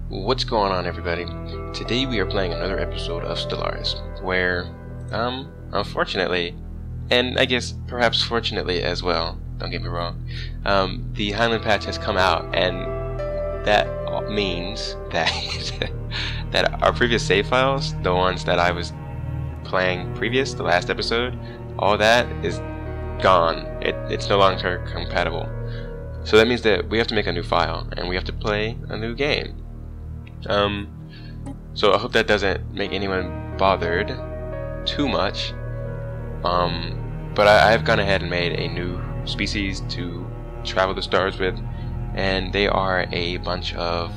What's going on, everybody? Today we are playing another episode of Stellaris, where, unfortunately, and I guess perhaps fortunately as well, don't get me wrong, the Heinlein patch has come out, and that means that that our previous save files, the ones that I was playing previous, the last episode, all that is gone. It's no longer compatible. So that means that we have to make a new file, and we have to play a new game. So I hope that doesn't make anyone bothered too much. But I have gone ahead and made a new species to travel the stars with, and they are a bunch of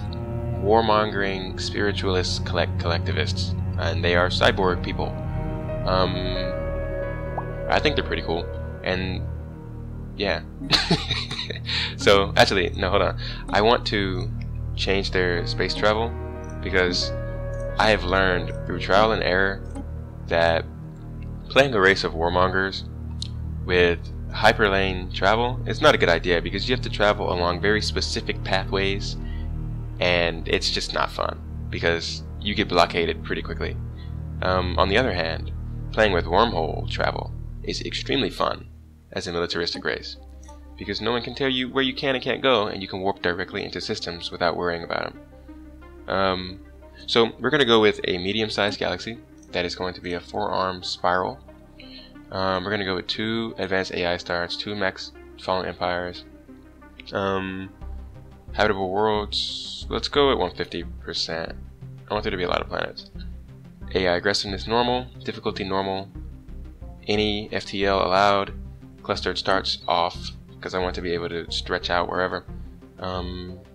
warmongering spiritualist collectivists, and they are cyborg people. I think they're pretty cool, and yeah. So actually, no, hold on. I want to change their space travel, because I have learned through trial and error that playing a race of warmongers with hyperlane travel is not a good idea, because you have to travel along very specific pathways, and it's just not fun because you get blockaded pretty quickly. On the other hand, playing with wormhole travel is extremely fun as a militaristic race, because no one can tell you where you can and can't go, and you can warp directly into systems without worrying about them. So we're going to go with a medium-sized galaxy that is going to be a 4-arm spiral. We're going to go with 2 advanced AI stars, 2 max fallen empires, habitable worlds. Let's go at 150%. I want there to be a lot of planets. AI aggressiveness normal, difficulty normal, any FTL allowed, clustered starts off, because I want to be able to stretch out wherever.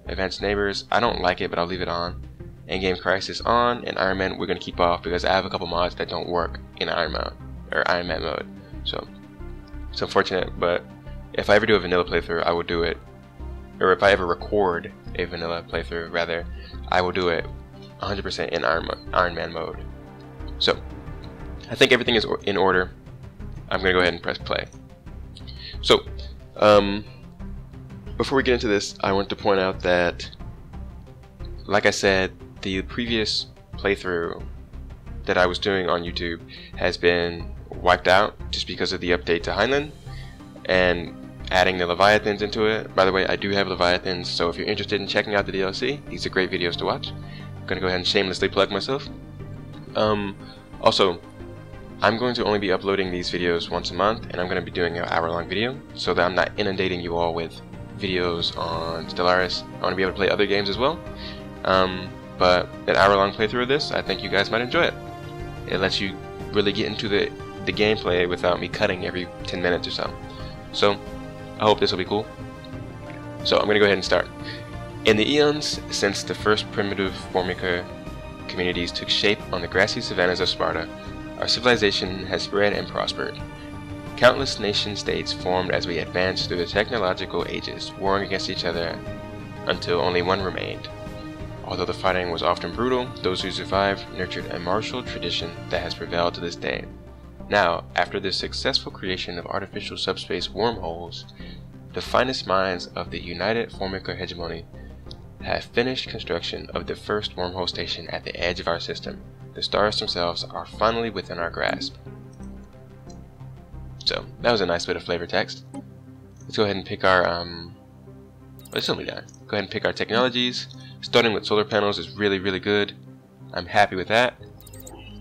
Advanced neighbors, I don't like it, but I'll leave it on. Endgame crisis on, and Iron Man we're going to keep off, because I have a couple mods that don't work in Iron Man mode. So it's unfortunate, but if I ever do a vanilla playthrough, I will do it. Or if I ever record a vanilla playthrough, rather, I will do it 100% in Iron Man mode. So I think everything is in order. I'm going to go ahead and press play. So before we get into this, I want to point out that, like I said, the previous playthrough that I was doing on YouTube has been wiped out just because of the update to Heinlein and adding the Leviathans into it. By the way, I do have Leviathans, so if you're interested in checking out the DLC, these are great videos to watch. I'm gonna go ahead and shamelessly plug myself. Also, I'm going to only be uploading these videos once a month, and I'm going to be doing an hour-long video so that I'm not inundating you all with videos on Stellaris. I want to be able to play other games as well. But an hour-long playthrough of this, I think you guys might enjoy it. It lets you really get into the gameplay without me cutting every 10 minutes or so. So I hope this will be cool. So I'm going to go ahead and start. In the eons since the first primitive Formica communities took shape on the grassy savannas of Sparta, our civilization has spread and prospered. Countless nation-states formed as we advanced through the technological ages, warring against each other until only one remained. Although the fighting was often brutal, those who survived nurtured a martial tradition that has prevailed to this day. Now, after the successful creation of artificial subspace wormholes, the finest minds of the United Formica hegemony have finished construction of the first wormhole station at the edge of our system. The stars themselves are finally within our grasp. So, that was a nice bit of flavor text. Let's go ahead and pick our, it's only done. Go ahead and pick our technologies. Starting with solar panels is really, really good. I'm happy with that.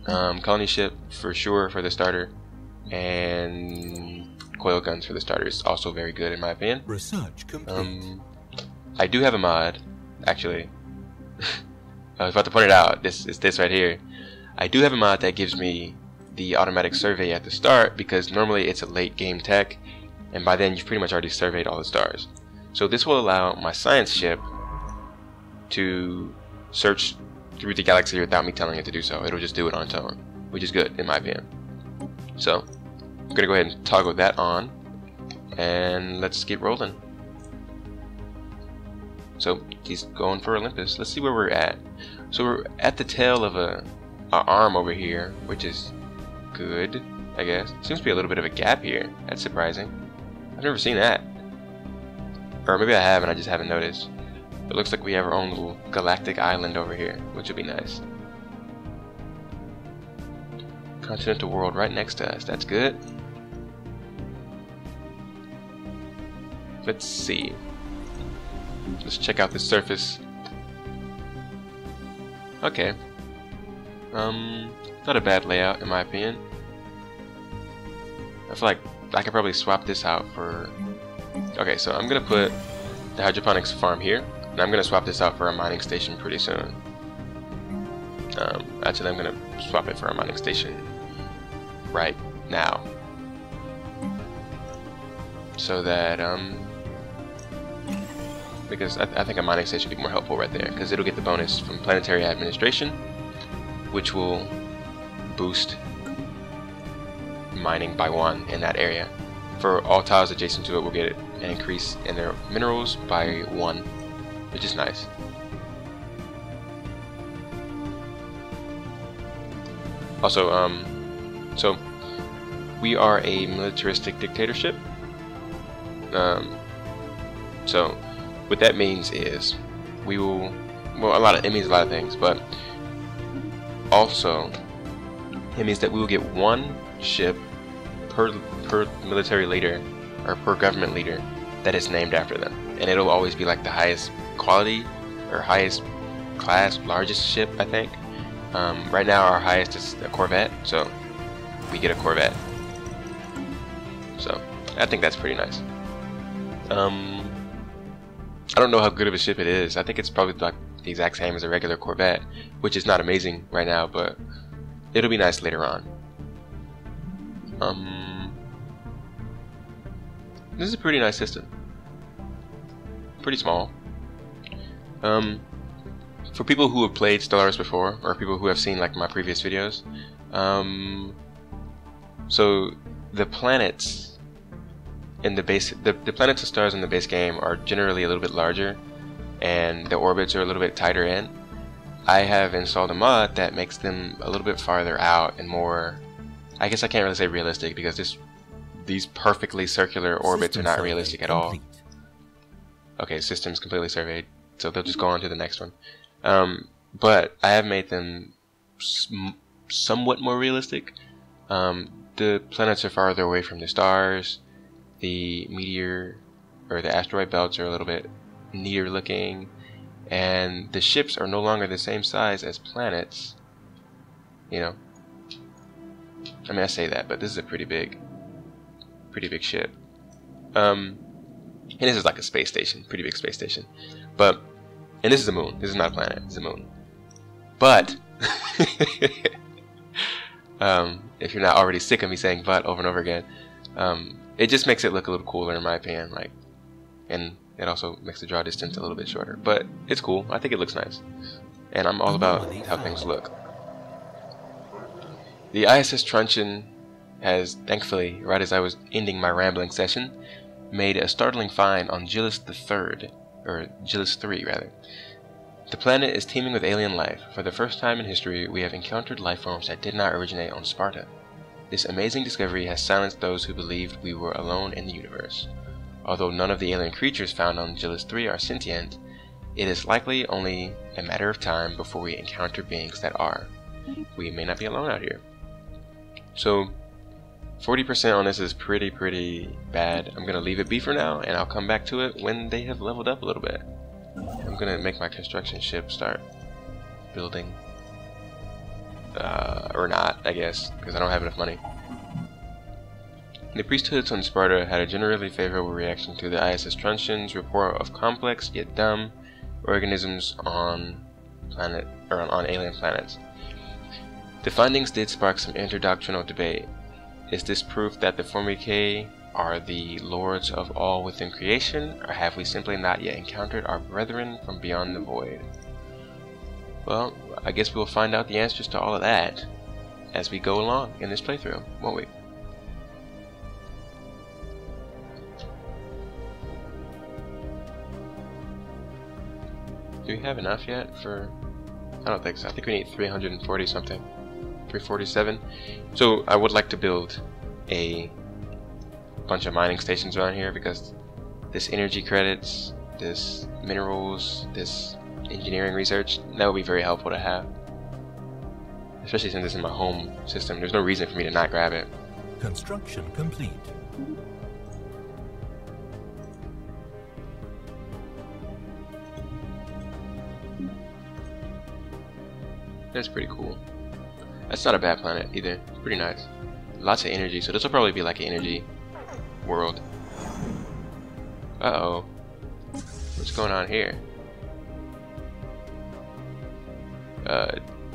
Colony ship, for sure, for the starter. And coil guns for the starter is also very good, in my opinion. Research complete. I do have a mod, actually. I was about to point it out. This is this right here. I do have a mod that gives me the automatic survey at the start, because normally it's a late game tech, and by then you've pretty much already surveyed all the stars. So this will allow my science ship to search through the galaxy without me telling it to do so. It'll just do it on its own, which is good in my opinion. So I'm gonna go ahead and toggle that on, and let's get rolling. So he's going for Olympus. Let's see where we're at. So we're at the tail of a arm over here, which is good, I guess. Seems to be a little bit of a gap here. That's surprising. I've never seen that. Or maybe I have and I just haven't noticed. It looks like we have our own little galactic island over here, which would be nice. Continental world right next to us. That's good. Let's see. Let's check out the surface. Okay. Not a bad layout in my opinion. I feel like I could probably swap this out for... Okay, so I'm gonna put the hydroponics farm here, and I'm gonna swap this out for a mining station pretty soon. Actually, I'm gonna swap it for a mining station right now, so that because I think a mining station would be more helpful right there, because it'll get the bonus from planetary administration, which will boost mining by 1 in that area. For all tiles adjacent to it, we'll get an increase in their minerals by 1, which is nice. Also, so we are a militaristic dictatorship. So what that means is we will, well, it means a lot of things, but also it means that we will get 1 ship per military leader, or per government leader, that is named after them, and it'll always be like the highest quality or highest class, largest ship, I think. Right now our highest is a Corvette, so we get a Corvette. So I think that's pretty nice. I don't know how good of a ship it is. I think it's probably like the exact same as a regular Corvette, which is not amazing right now, but it'll be nice later on. This is a pretty nice system. Pretty small. For people who have played Stellaris before, or people who have seen like my previous videos, so the planets in the base, the planets and stars in the base game are generally a little bit larger, and the orbits are a little bit tighter in. I have installed a mod that makes them a little bit farther out and more, I guess I can't really say realistic, because these perfectly circular orbits are not realistic at all. Okay, system's completely surveyed, so they'll just go on to the next one. But I have made them somewhat more realistic. The planets are farther away from the stars. The meteor or the asteroid belts are a little bit neater looking, and the ships are no longer the same size as planets. You know, I mean, I say that, but this is a pretty big ship. And this is like a space station, pretty big space station. But, and this is a moon. This is not a planet. It's a moon. But if you're not already sick of me saying "but" over and over again, it just makes it look a little cooler in my opinion. Like, and it also makes the draw distance a little bit shorter. But it's cool. I think it looks nice, and I'm all about how things look. The ISS truncheon has, thankfully, right as I was ending my rambling session, made a startling find on Gillis III, or Gillis 3 rather. The planet is teeming with alien life. For the first time in history, we have encountered life forms that did not originate on Sparta. This amazing discovery has silenced those who believed we were alone in the universe. Although none of the alien creatures found on Gillis 3 are sentient, it is likely only a matter of time before we encounter beings that are. We may not be alone out here. So 40% on this is pretty bad. I'm gonna leave it be for now, and I'll come back to it when they have leveled up a little bit. I'm gonna make my construction ship start building, or not, I guess, because I don't have enough money. The priesthoods on Sparta had a generally favorable reaction to the ISS truncheon's report of complex yet dumb organisms on alien planets. The findings did spark some interdoctrinal debate. Is this proof that the Formicae are the lords of all within creation, or have we simply not yet encountered our brethren from beyond the void? Well, I guess we'll find out the answers to all of that as we go along in this playthrough, won't we? Do we have enough yet for... I don't think so. I think we need 340 something. 347. So I would like to build a bunch of mining stations around here, because this energy credits this minerals, this engineering research. That would be very helpful to have. Especially since it's in my home system. There's no reason for me to not grab it. Construction complete. That's pretty cool. That's not a bad planet either. It's pretty nice. Lots of energy, so this will probably be like an energy world. Uh-oh. What's going on here?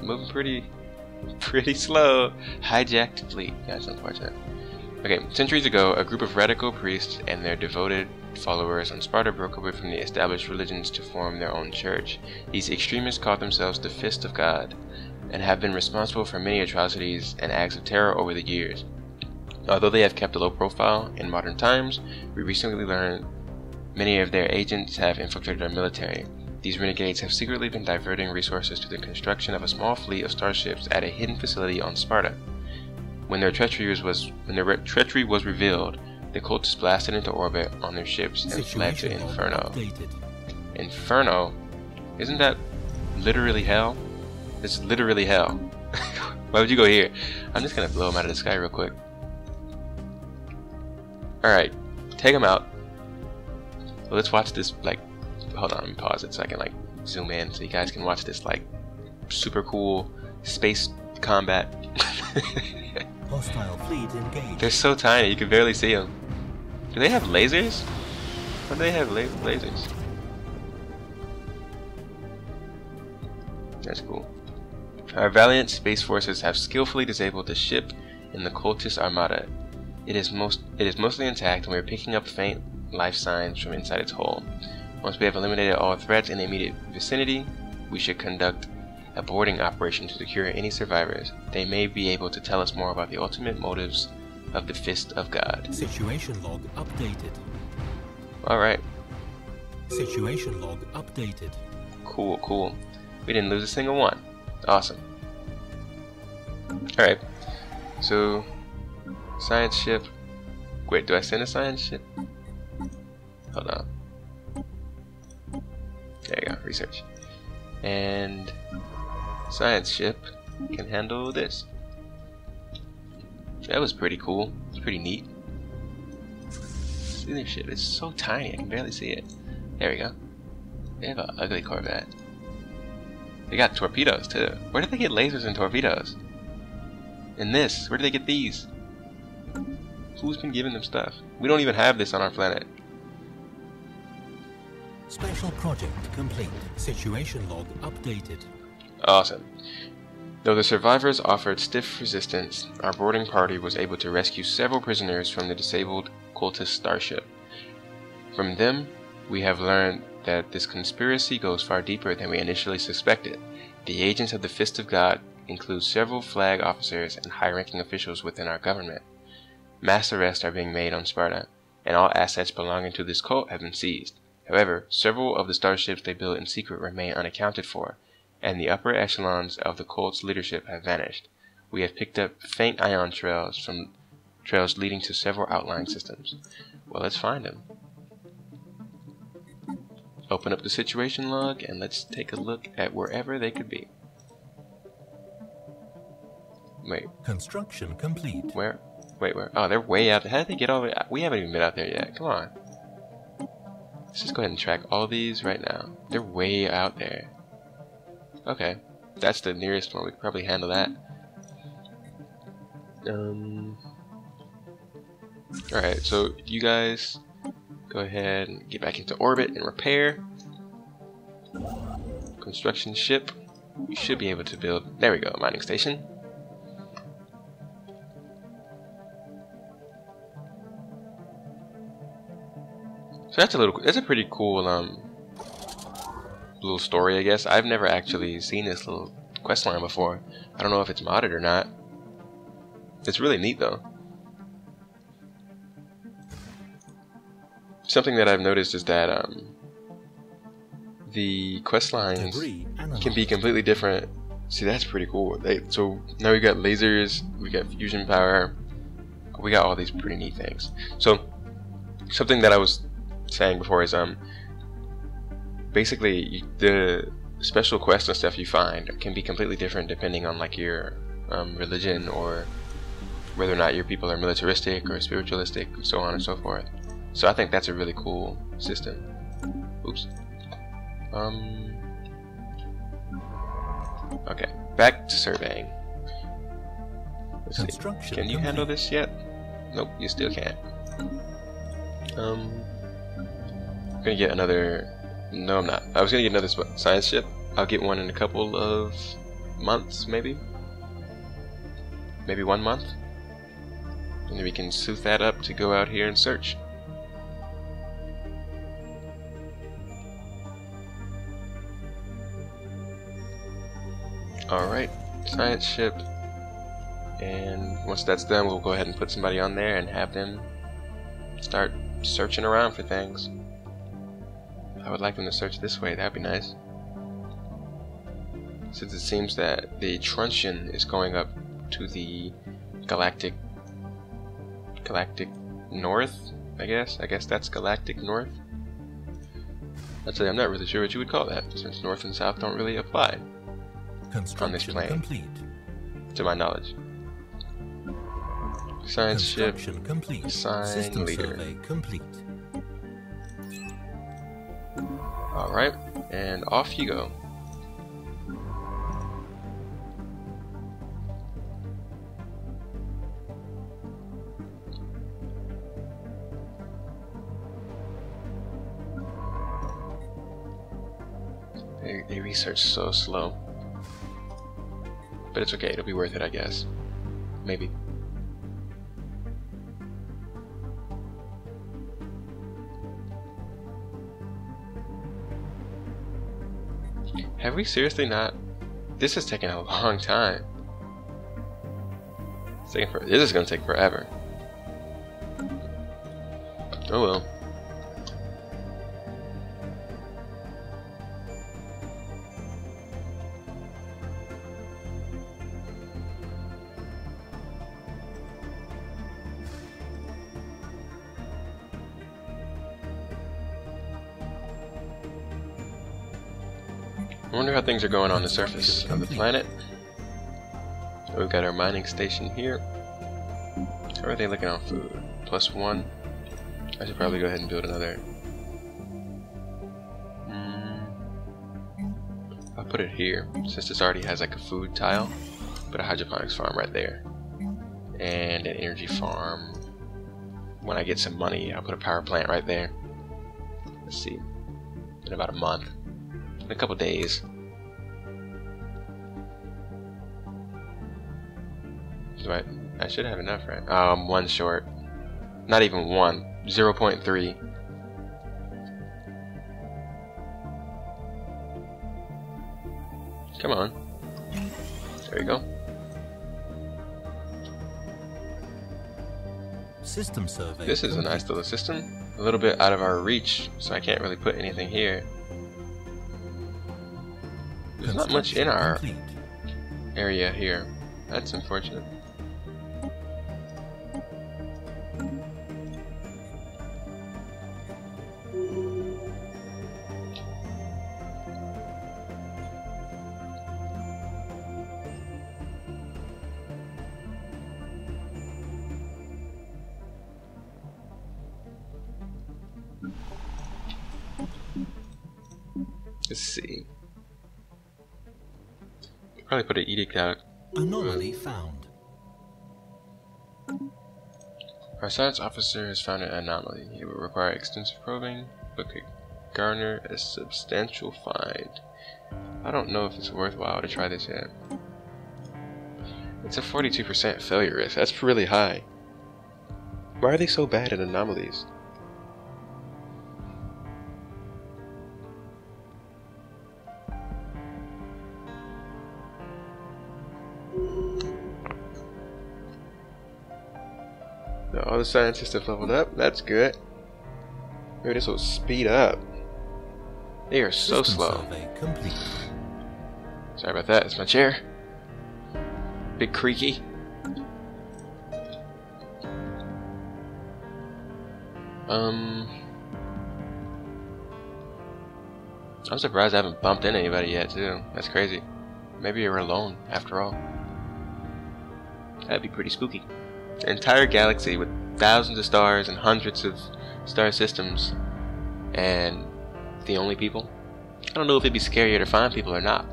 Moving pretty slow. Hijacked fleet. Yeah, that's unfortunate. Okay, centuries ago, a group of radical priests and their devoted followers on Sparta broke away from the established religions to form their own church. These extremists called themselves the Fist of God and have been responsible for many atrocities and acts of terror over the years. Although they have kept a low profile in modern times, we recently learned many of their agents have infiltrated our military. These renegades have secretly been diverting resources to the construction of a small fleet of starships at a hidden facility on Sparta. When their treachery was revealed, the cultists blasted into orbit on their ships and fled to Inferno. Inferno? Isn't that literally hell? It's literally hell. Why would you go here? I'm just gonna blow them out of the sky real quick. Alright, take them out. Well, let's watch this, like, hold on, let me pause it so I can, like, zoom in so you guys can watch this, like, super cool space combat. Hostile fleet engaged. They're so tiny, you can barely see them. Do they have lasers? Why do they have lasers? That's cool. Our valiant space forces have skillfully disabled the ship in the cultist armada. It is mostly intact, and we are picking up faint life signs from inside its hull. Once we have eliminated all threats in the immediate vicinity, we should conduct a boarding operation to secure any survivors. They may be able to tell us more about the ultimate motives of the Fist of God. Situation log updated. Alright. Situation log updated. Cool, cool. We didn't lose a single one. Awesome. Alright. So, science ship. Wait, do I send a science ship? Hold on. There you go, research. And science ship can handle this. That was pretty cool. It's pretty neat. See their ship, it's so tiny I can barely see it. There we go. They have an ugly Corvette. They got torpedoes too. Where did they get lasers and torpedoes? And this, where did they get these? Who's been giving them stuff? We don't even have this on our planet. Special project complete. Situation log updated. Awesome. Though the survivors offered stiff resistance, our boarding party was able to rescue several prisoners from the disabled cultist starship. From them, we have learned that this conspiracy goes far deeper than we initially suspected. The agents of the Fist of God include several flag officers and high-ranking officials within our government. Mass arrests are being made on Sparta, and all assets belonging to this cult have been seized. However, several of the starships they built in secret remain unaccounted for, and the upper echelons of the cult's leadership have vanished. We have picked up faint ion trails leading to several outlying systems. Well, let's find them. Open up the situation log and let's take a look at wherever they could be. Wait. Construction complete. Where? Wait, where? Oh, they're way out there. How did they get all the way out? We haven't even been out there yet. Come on. Let's just go ahead and track all these right now. They're way out there. Okay. That's the nearest one. We could probably handle that. Alright, so you guys go ahead and get back into orbit and repair. Construction ship. We should be able to build. There we go, mining station. So that's a pretty cool little story, I guess. I've never actually seen this little quest line before. I don't know if it's modded or not. It's really neat though. Something that I've noticed is that the quest lines can be completely different. See, that's pretty cool. So now we've got lasers, we got fusion power, we got all these pretty neat things. So something that I was saying before is basically the special quests and stuff you find can be completely different depending on like your religion, or whether or not your people are militaristic or spiritualistic, and so on and so forth. So I think that's a really cool system. Oops. Okay, back to surveying. Let's see. Can you handle this yet? Nope, you still can't. I'm gonna get another. No, I'm not. I was gonna get another science ship. I'll get one in a couple of months, maybe 1 month, and then we can suit that up to go out here and search. Alright, science ship, and once that's done we'll go ahead and put somebody on there and have them start searching around for things. I would like them to search this way, that'd be nice. Since it seems that the truncheon is going up to the galactic north, I guess that's galactic north. Actually, I'm not really sure what you would call that, since north and south don't really apply on this plane, complete. To my knowledge. Science ship, complete. Assign leader. Complete. Alright, and off you go. They research so slow. But it's okay, it'll be worth it, I guess. Maybe. Have we seriously not? This is taking a long time. This is gonna take forever. Oh well. I wonder how things are going on the surface of the planet. We've got our mining station here. How are they looking on food? +1. I should probably go ahead and build another. I'll put it here, since this already has like a food tile. Put a hydroponics farm right there. And an energy farm. When I get some money, I'll put a power plant right there. Let's see. In about a month. In a couple days. I should have enough, right? One short. Not even one. 0.3. Come on. There you go. System survey. This is a nice little system. A little bit out of our reach, so I can't really put anything here. There's not much in our area here. That's unfortunate. Let's see. Probably put an edict out. Anomaly found. Our science officer has found an anomaly. It will require extensive probing, but could garner a substantial find. I don't know if it's worthwhile to try this yet. It's a 42% failure risk. That's really high. Why are they so bad at anomalies? All the scientists have leveled up. That's good. Maybe this will speed up. They are so slow. Sorry about that. It's my chair. Big creaky. I'm surprised I haven't bumped into anybody yet too. That's crazy. Maybe you're alone after all. That'd be pretty spooky. An entire galaxy with thousands of stars and hundreds of star systems, and the only people? I don't know if it'd be scarier to find people or not.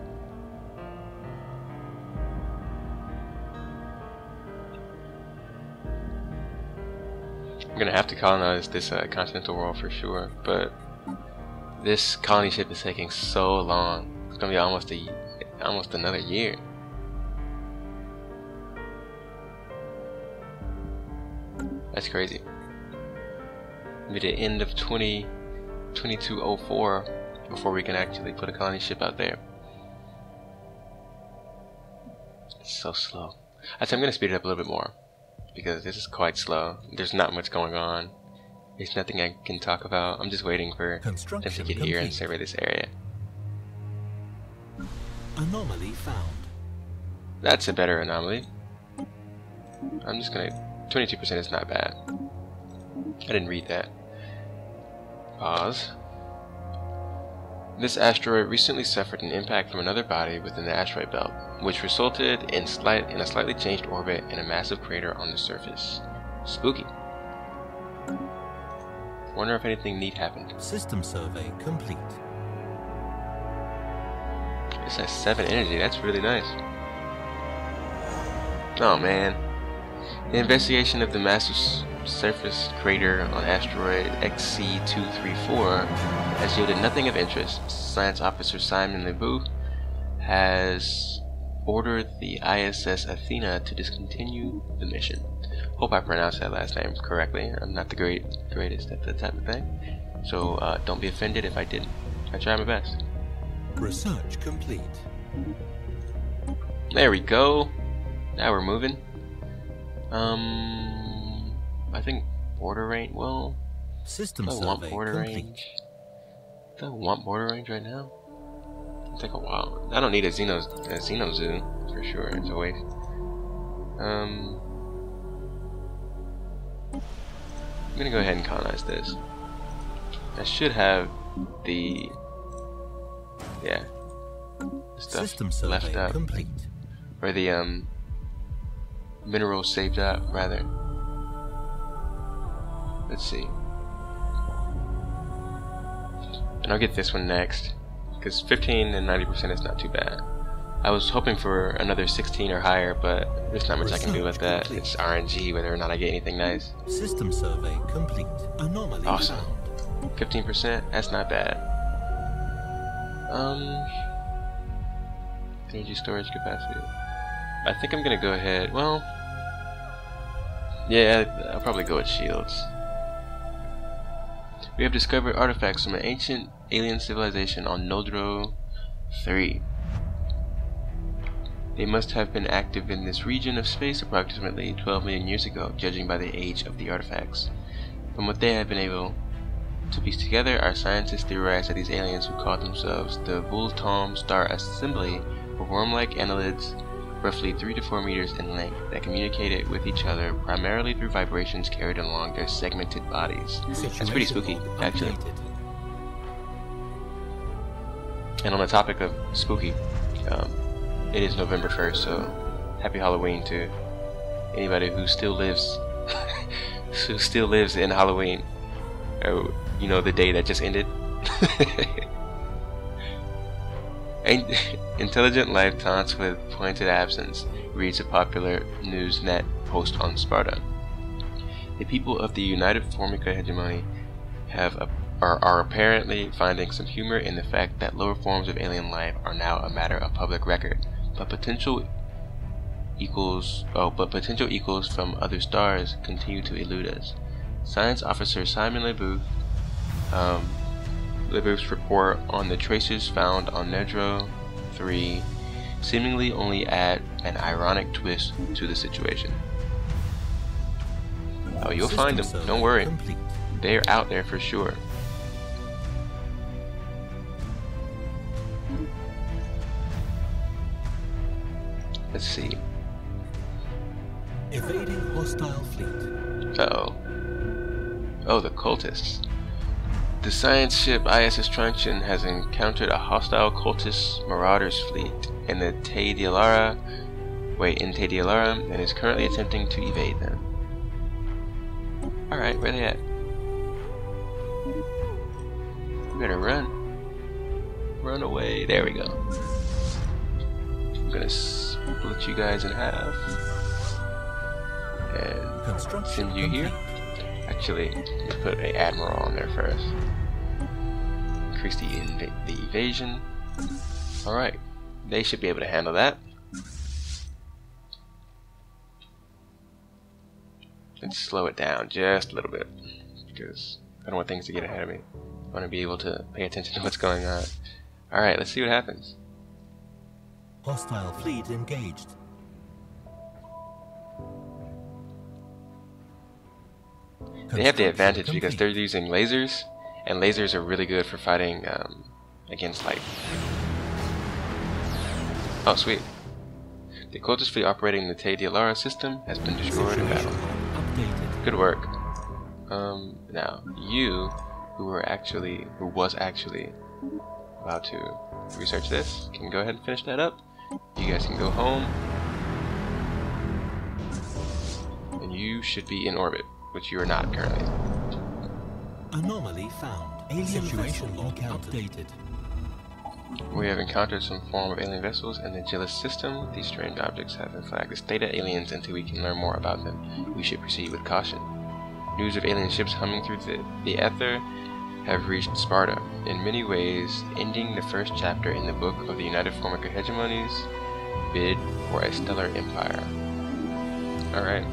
I'm gonna have to colonize this continental world for sure, but this colony ship is taking so long. It's gonna be almost another year. That's crazy. Maybe the end of 2204 before we can actually put a colony ship out there. It's so slow. I'm gonna speed it up a little bit more because this is quite slow. There's not much going on. There's nothing I can talk about. I'm just waiting for them to get here and survey this area. Anomaly found. That's a better anomaly. I'm just gonna... 22% is not bad. I didn't read that. Pause. This asteroid recently suffered an impact from another body within the asteroid belt, which resulted in a slightly changed orbit and a massive crater on the surface. Spooky. Wonder if anything neat happened. System survey complete. This has 7 energy. That's really nice. Oh man. The investigation of the massive surface crater on asteroid XC234 has yielded nothing of interest. Science Officer Simon Lebeau has ordered the ISS Athena to discontinue the mission. Hope I pronounced that last name correctly. I'm not the greatest at that type of thing, so don't be offended if I didn't. I try my best. Research complete. There we go. Now we're moving. I think border range. Well, System do I want survey border complete. range? Do I want border range right now? It'll take a while. I don't need a Xeno Zoo for sure. It's a waste. I'm gonna go ahead and colonize this. I should have the stuff System survey left up, complete. or the minerals saved up rather. Let's see. And I'll get this one next, because 15 and 90% is not too bad. I was hoping for another 16 or higher, but there's not much I can do with that. Complete. It's RNG whether or not I get anything nice. System survey complete. Anomaly Awesome. found. 15%, that's not bad. Energy storage capacity. I think I'm gonna go ahead, well, yeah, I'll probably go with shields. We have discovered artifacts from an ancient alien civilization on Nodro 3. They must have been active in this region of space approximately 12 million years ago, judging by the age of the artifacts. From what they have been able to piece together, our scientists theorize that these aliens, who call themselves the Vultom Star Assembly, were worm-like annelids roughly 3 to 4 meters in length that communicated with each other primarily through vibrations carried along their segmented bodies. That's pretty spooky, actually. And on the topic of spooky, it is November 1st, so happy Halloween to anybody who still lives in Halloween. Oh, you know, the day that just ended. Intelligent life taunts with pointed absence, reads a popular Newsnet post on Sparta. The people of the United Formica hegemony are apparently finding some humor in the fact that lower forms of alien life are now a matter of public record, but potential equals from other stars continue to elude us. Science Officer Simon Lebeau's report on the traces found on Nodro 3 seemingly only add an ironic twist to the situation. Oh, you'll find them, don't worry. They're out there for sure. Let's see. Evading hostile fleet. Uh-oh. Oh, the cultists. The science ship ISS Truncheon has encountered a hostile cultist marauders fleet in the Te Delara and is currently attempting to evade them. Alright, where they at? We better run. Run away. There we go. I'm gonna split you guys in half and send you here. Actually, let's put an admiral on there first. Increase the evasion. Alright, they should be able to handle that. And slow it down just a little bit, because I don't want things to get ahead of me. I want to be able to pay attention to what's going on. Alright, let's see what happens. Hostile fleet engaged. They have the advantage because they're using lasers, and lasers are really good for fighting against light. Oh, sweet. The cultist fleet operating the Te Delara system has been destroyed in battle. Good work. Now, you, who was actually about to research this, can go ahead and finish that up. You guys can go home. And you should be in orbit, which you are not currently. Anomaly found. Alien situation log updated. We have encountered some form of alien vessels in the Gillis system. These strange objects have been flagged as theta aliens until we can learn more about them. We should proceed with caution. News of alien ships humming through the ether have reached Sparta, in many ways ending the first chapter in the book of the United Formica Hegemony's bid for a stellar empire. Alright.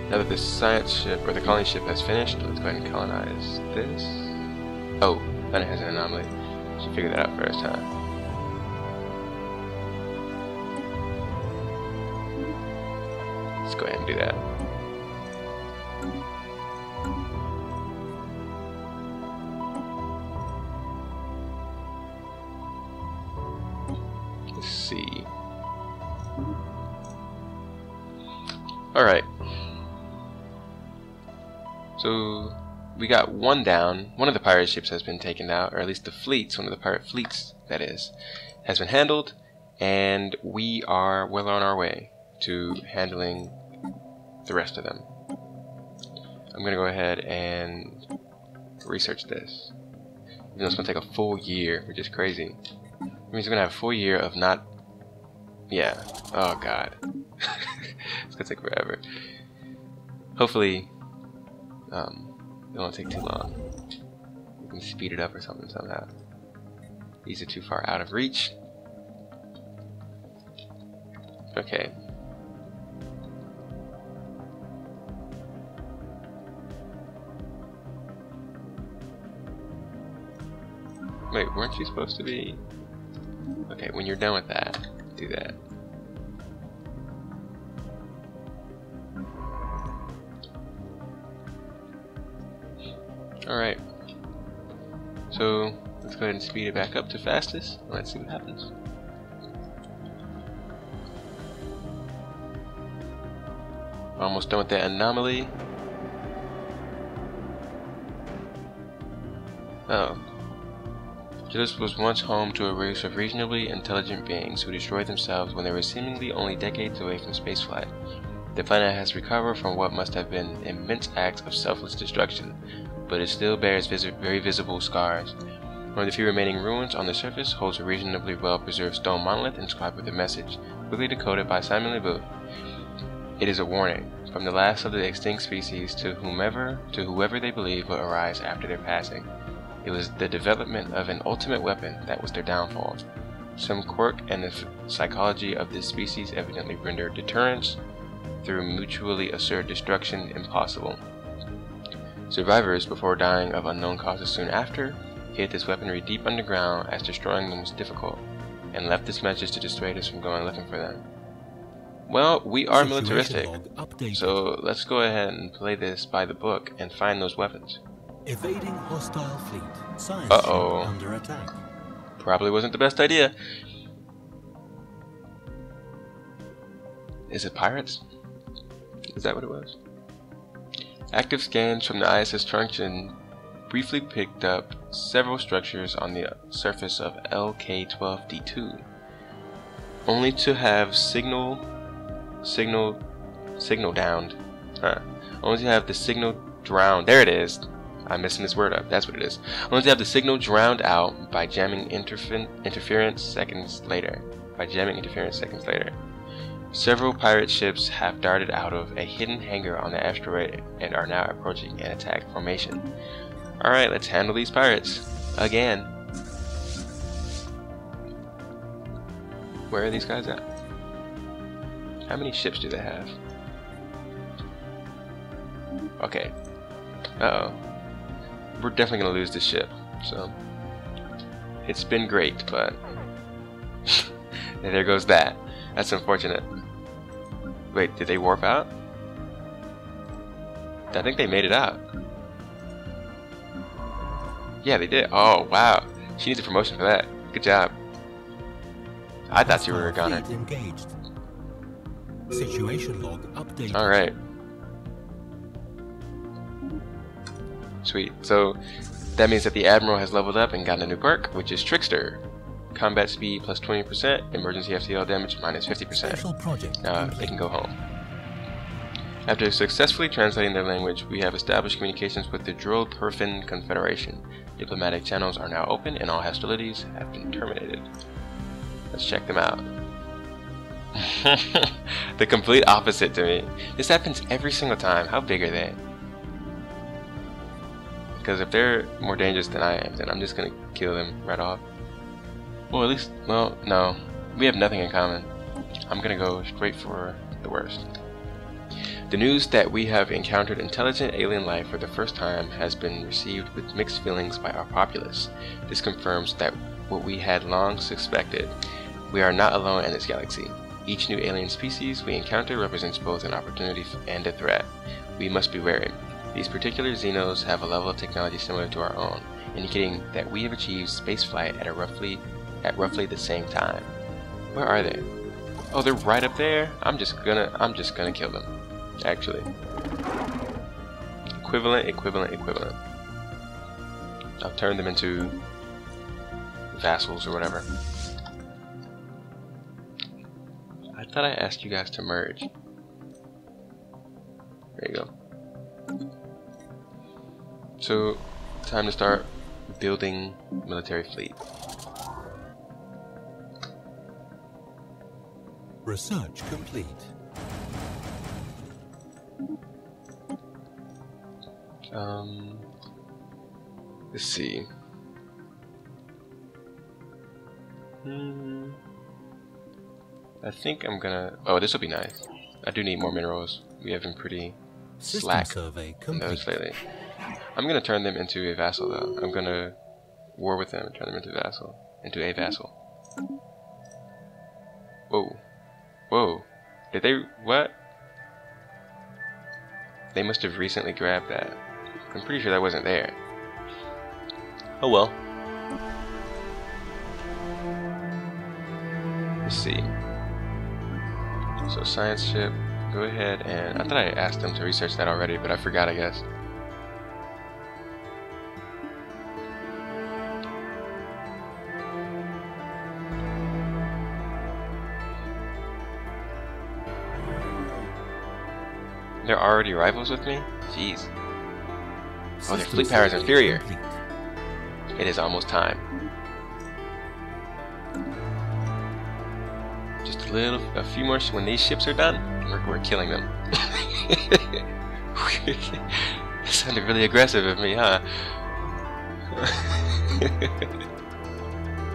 Now that the science ship, or the colony ship, has finished, let's go ahead and colonize this. Oh, planet has an anomaly. Should figure that out first, huh? Let's go ahead and do that. Let's see. Alright. So we got one down. One of the pirate ships has been taken out, or at least the fleets, one of the pirate fleets, that is, has been handled, and we are well on our way to handling the rest of them. I'm going to go ahead and research this. Even though it's going to take a full year, which is crazy. It means we're going to have a full year of not... Yeah. Oh, God. It's going to take forever. Hopefully, it won't take too long. We can speed it up or something somehow. These are too far out of reach. Okay. Wait, weren't you supposed to be... Okay, when you're done with that, do that. Alright. So, let's go ahead and speed it back up to fastest, and let's see what happens. Almost done with that anomaly. Oh. Gillis was once home to a race of reasonably intelligent beings who destroyed themselves when they were seemingly only decades away from spaceflight. The planet has recovered from what must have been immense acts of selfless destruction, but it still bears very visible scars. One of the few remaining ruins on the surface holds a reasonably well-preserved stone monolith inscribed with a message, quickly decoded by Simon Le Boeuf. It is a warning from the last of the extinct species to whoever they believe will arise after their passing. It was the development of an ultimate weapon that was their downfall. Some quirk in the psychology of this species evidently rendered deterrence through mutually assured destruction impossible. Survivors, before dying of unknown causes soon after, hid this weaponry deep underground as destroying them was difficult, and left this message to dissuade us from going looking for them. Well, we are militaristic, so let's go ahead and play this by the book and find those weapons. Evading hostile fleet. Science Uh-oh. under attack. Probably wasn't the best idea. Is it pirates? Is that what it was? Active scans from the ISS truncheon briefly picked up several structures on the surface of LK-12D2, only to have signal downed. Only to have the signal drowned. There it is. I'm messing this word up. That's what it is. Only to have the signal drowned out by jamming interference seconds later. Several pirate ships have darted out of a hidden hangar on the asteroid and are now approaching an attack formation. Alright, let's handle these pirates. Again. Where are these guys at? How many ships do they have? Okay. Uh-oh. We're definitely gonna lose this ship, so it's been great, but there goes that. That's unfortunate. Wait, did they warp out? I think they made it out. Yeah, they did. Oh, wow. She needs a promotion for that. Good job. I thought you were a goner. Engaged. Situation log updated. Alright. Sweet. So that means that the Admiral has leveled up and gotten a new perk, which is Trickster. Combat speed plus 20%, emergency FTL damage minus 50%. Now they can go home. After successfully translating their language, we have established communications with the Drillperfin Confederation. Diplomatic channels are now open and all hostilities have been terminated. Let's check them out. The complete opposite to me. This happens every single time. How big are they? Because if they're more dangerous than I am, then I'm just gonna kill them right off. Well, at least, well, no. We have nothing in common. I'm gonna go straight for the worst. The news that we have encountered intelligent alien life for the first time has been received with mixed feelings by our populace. This confirms that what we had long suspected. We are not alone in this galaxy. Each new alien species we encounter represents both an opportunity and a threat. We must be wary. These particular Xenos have a level of technology similar to our own, indicating that we have achieved spaceflight at roughly the same time. Where are they? Oh, they're right up there. I'm just gonna kill them. Actually, equivalent. I'll turn them into vassals or whatever. I thought I asked you guys to merge. There you go. So, time to start building military fleet. Research complete. Let's see. I think I'm gonna. Oh, this will be nice. I do need more minerals. We have been pretty slack in those lately. I'm gonna turn them into a vassal though. I'm gonna war with them and turn them into a vassal. Whoa. Whoa. Did they what? They must have recently grabbed that. I'm pretty sure that wasn't there. Oh well. Let's see. So science ship, go ahead and I thought I asked them to research that already, but I forgot, I guess. They're already rivals with me? Jeez. Oh, their fleet power is inferior. It is almost time. Just a few more. When these ships are done, we're killing them. That sounded really aggressive of me, huh?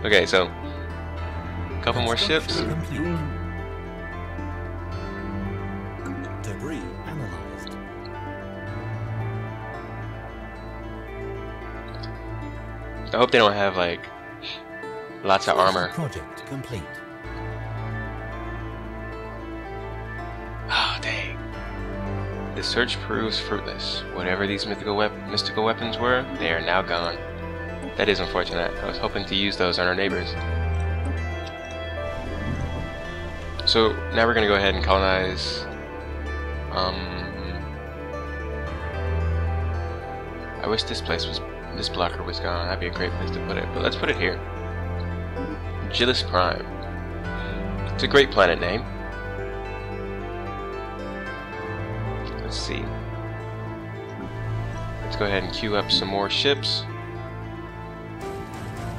Okay, so a couple more ships. Debris analyzed. I hope they don't have like lots of armor. Project complete. Oh dang! The search proves fruitless. Whatever these mystical weapons were, they are now gone. That is unfortunate. I was hoping to use those on our neighbors. So now we're gonna go ahead and colonize I wish this blocker was gone. That'd be a great place to put it. But let's put it here. Gillis Prime. It's a great planet name. Let's see. Let's go ahead and queue up some more ships.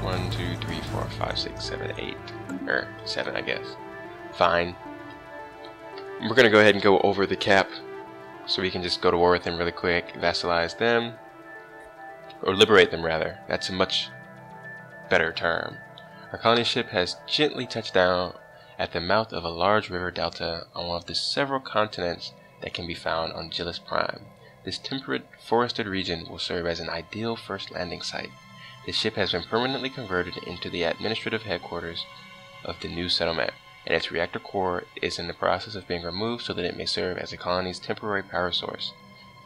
1, 2, 3, 4, 5, 6, 7, 8. Or 7, I guess. Fine. We're gonna go ahead and go over the cap, so we can just go to war with them really quick, vassalize them, or liberate them rather. That's a much better term. Our colony ship has gently touched down at the mouth of a large river delta on one of the several continents that can be found on Gillis Prime. This temperate, forested region will serve as an ideal first landing site. The ship has been permanently converted into the administrative headquarters of the new settlement, and its reactor core is in the process of being removed so that it may serve as the colony's temporary power source.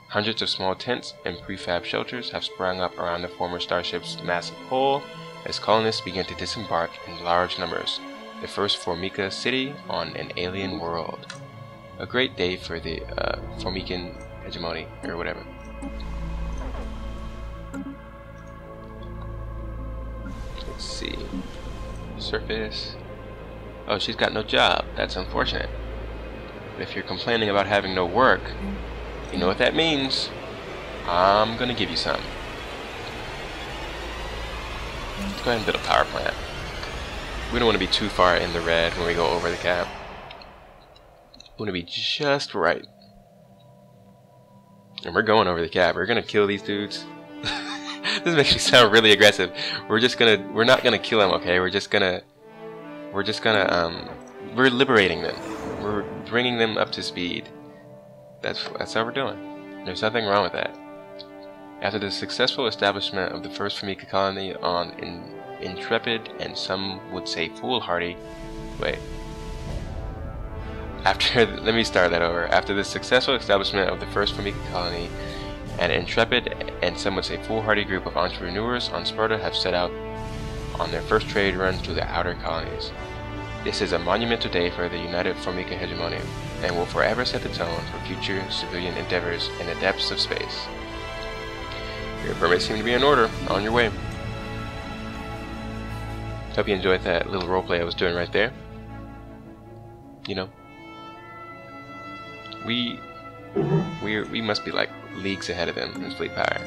Hundreds of small tents and prefab shelters have sprung up around the former starship's massive hull as colonists begin to disembark in large numbers. The first Formica city on an alien world. A great day for the Formican hegemony, or whatever. Let's see. Surface. Oh, she's got no job. That's unfortunate. But if you're complaining about having no work, you know what that means. I'm gonna give you some. Let's go ahead and build a power plant. We don't want to be too far in the red when we go over the cap. We want to be just right. And we're going over the cap. We're gonna kill these dudes. This makes me sound really aggressive. We're not gonna kill them, okay? We're liberating them. We're bringing them up to speed. That's how we're doing. There's nothing wrong with that. After the successful establishment of the first Formica colony on intrepid and some would say foolhardy. Let me start that over. After the successful establishment of the first Formica colony, an intrepid and some would say foolhardy group of entrepreneurs on Sparta have set out on their first trade run to the outer colonies. This is a monumental day for the united Formica hegemony, and will forever set the tone for future civilian endeavors in the depths of space. Your permits seem to be in order. On your way. Hope you enjoyed that little roleplay I was doing right there. You know, we must be like leagues ahead of them in fleet power.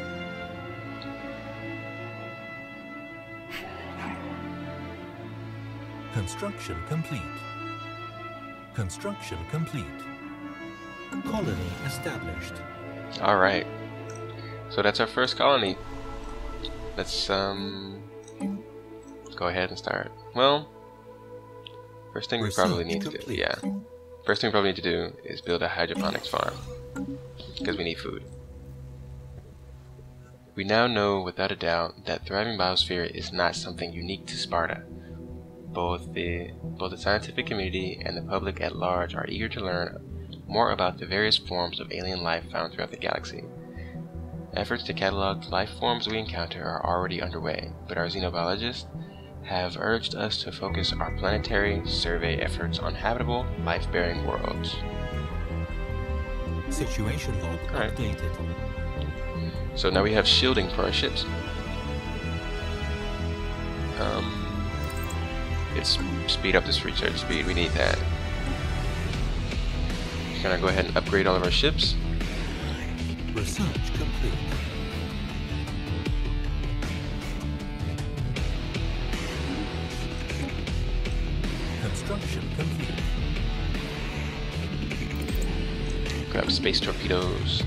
Construction complete. Construction complete. Colony established. All right. So that's our first colony. Let's go ahead and start. Well, first thing we probably need to do, first thing we probably need to do is build a hydroponics farm because we need food. We now know without a doubt that thriving biosphere is not something unique to Sparta. Both the scientific community and the public at large are eager to learn more about the various forms of alien life found throughout the galaxy. Efforts to catalog the life forms we encounter are already underway, but our xenobiologists have urged us to focus our planetary survey efforts on habitable, life-bearing worlds. Situation log updated. So now we have shielding for our ships. Let's speed up this research speed. We need that. Gonna go ahead and upgrade all of our ships. Research complete. Construction complete. Grab space torpedoes.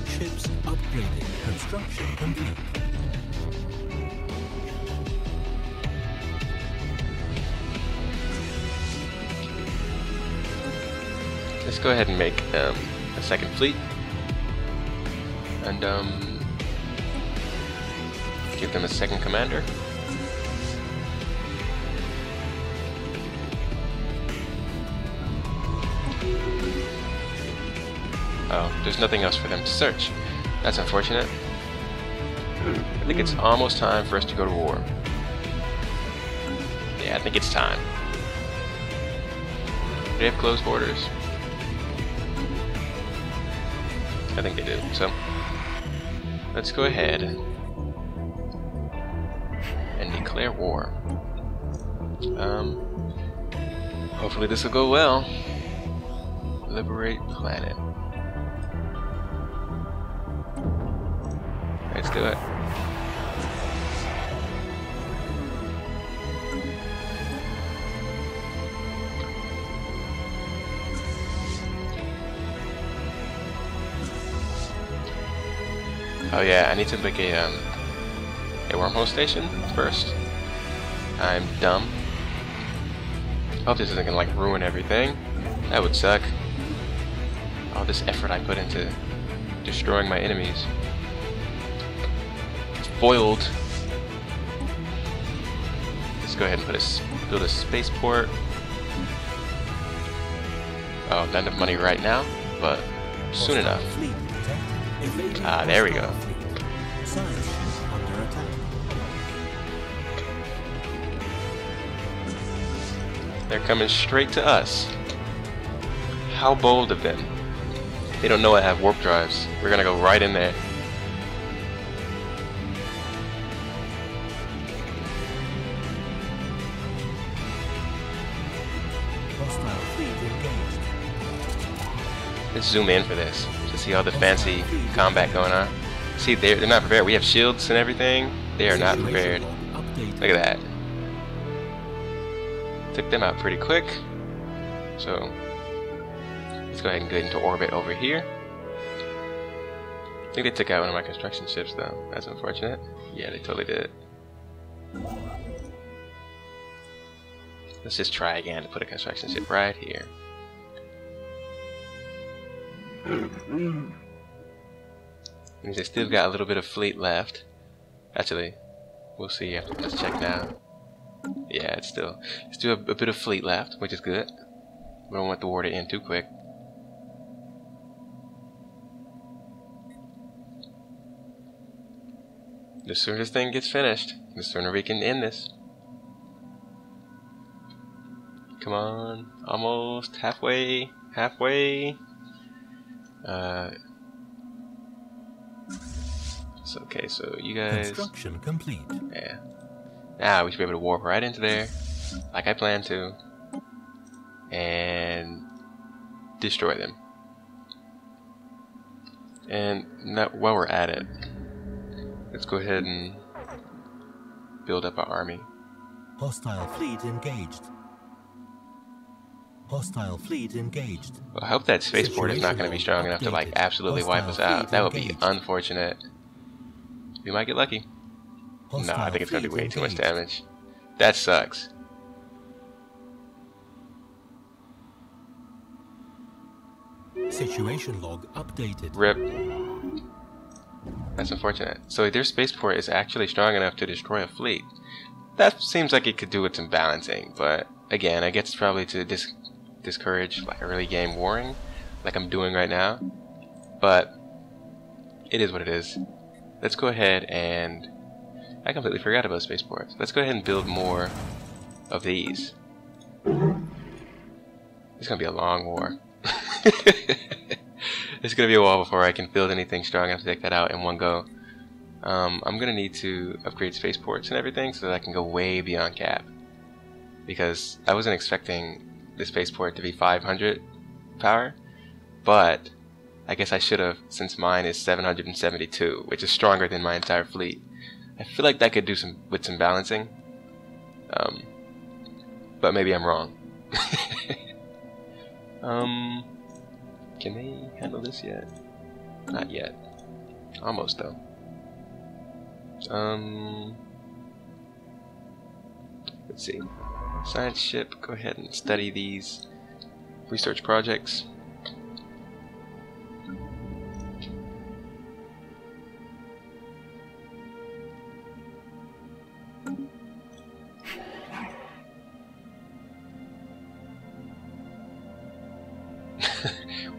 Ships upgraded. Construction complete. Let's go ahead and make a second fleet, and give them a second commander. Oh, there's nothing else for them to search. That's unfortunate. I think it's almost time for us to go to war. think it's time. Do they have closed borders? I think they do. So let's go ahead and declare war. Hopefully this will go well. Liberate planet. Let's do it. Oh yeah, I need to make a wormhole station first. I'm dumb. Hope this isn't gonna like ruin everything. That would suck. All this effort I put into destroying my enemies. It's foiled. Let's go ahead and build a spaceport. Oh, not enough money right now, but soon enough. Ah, there we go. They're coming straight to us. How bold of them. They don't know I have warp drives. We're gonna go right in there. Let's zoom in for this to see all the fancy combat going on. See, they're not prepared. We have shields and everything. They are not prepared. Look at that. Took them out pretty quick. So let's go ahead and get into orbit over here. I think they took out one of my construction ships though. That's unfortunate. Yeah, they totally did. Let's just try again to put a construction ship right here. Means they still got a little bit of fleet left. Actually, we'll see after. Let's check now. Yeah, it's still a bit of fleet left, which is good. We don't want the war to end too quick. The sooner this thing gets finished, the sooner we can end this. Come on, almost halfway. It's okay, so you guys. Construction complete. Yeah. Now we should be able to warp right into there, like I planned to, and destroy them. And while we're at it, let's go ahead and build up our army. Hostile fleet engaged. Hostile fleet engaged. Well, I hope that spaceport is not going to be strong enough to like absolutely wipe us out. That would be unfortunate. We might get lucky. No, I think it's going to do way too much damage. That sucks. Situation log updated. RIP. That's unfortunate. So their spaceport is actually strong enough to destroy a fleet. That seems like it could do with some balancing, but again, I guess it's probably to discourage like early game warring, like I'm doing right now. But it is what it is. Let's go ahead and I completely forgot about spaceports. Let's go ahead and build more of these. It's gonna be a long war. It's gonna be a while before I can build anything strong enough to take that out in one go. I'm gonna need to upgrade spaceports and everything so that I can go way beyond cap. Because I wasn't expecting the spaceport to be 500 power, but I guess I should have, since mine is 772, which is stronger than my entire fleet. I feel like that could do with some balancing, but maybe I'm wrong. Can they handle this yet? Not yet. Almost though. Let's see. Science ship, go ahead and study these research projects.